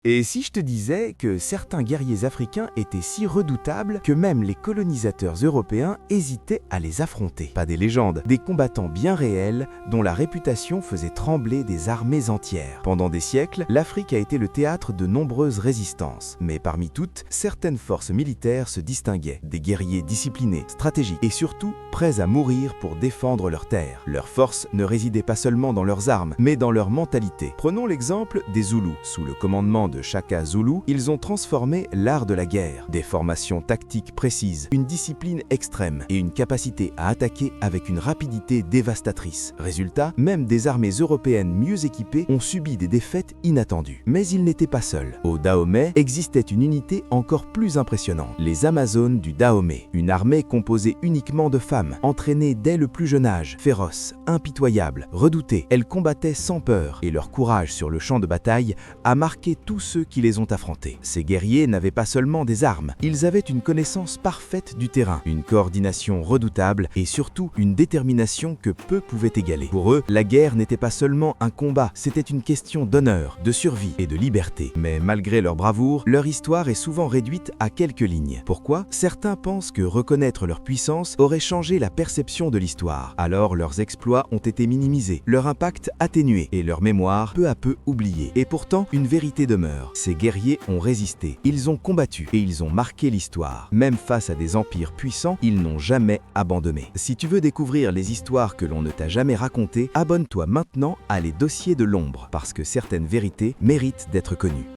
Et si je te disais que certains guerriers africains étaient si redoutables que même les colonisateurs européens hésitaient à les affronter? Pas des légendes, des combattants bien réels dont la réputation faisait trembler des armées entières. Pendant des siècles, l'Afrique a été le théâtre de nombreuses résistances. Mais parmi toutes, certaines forces militaires se distinguaient. Des guerriers disciplinés, stratégiques et surtout prêts à mourir pour défendre leurs terres. Leur force ne résidait pas seulement dans leurs armes, mais dans leur mentalité. Prenons l'exemple des Zoulous. Sous le commandement de Shaka Zulu, ils ont transformé l'art de la guerre. Des formations tactiques précises, une discipline extrême et une capacité à attaquer avec une rapidité dévastatrice. Résultat, même des armées européennes mieux équipées ont subi des défaites inattendues. Mais ils n'étaient pas seuls. Au Dahomey existait une unité encore plus impressionnante, les Amazones du Dahomey. Une armée composée uniquement de femmes, entraînées dès le plus jeune âge, féroces, impitoyables, redoutées. Elles combattaient sans peur et leur courage sur le champ de bataille a marqué tous ceux qui les ont affrontés. Ces guerriers n'avaient pas seulement des armes, ils avaient une connaissance parfaite du terrain, une coordination redoutable et surtout une détermination que peu pouvaient égaler. Pour eux, la guerre n'était pas seulement un combat, c'était une question d'honneur, de survie et de liberté. Mais malgré leur bravoure, leur histoire est souvent réduite à quelques lignes. Pourquoi? Certains pensent que reconnaître leur puissance aurait changé la perception de l'histoire. Alors leurs exploits ont été minimisés, leur impact atténué et leur mémoire peu à peu oubliée. Et pourtant, une vérité demeure. Ces guerriers ont résisté, ils ont combattu et ils ont marqué l'histoire. Même face à des empires puissants, ils n'ont jamais abandonné. Si tu veux découvrir les histoires que l'on ne t'a jamais racontées, abonne-toi maintenant à Les Dossiers de l'Ombre, parce que certaines vérités méritent d'être connues.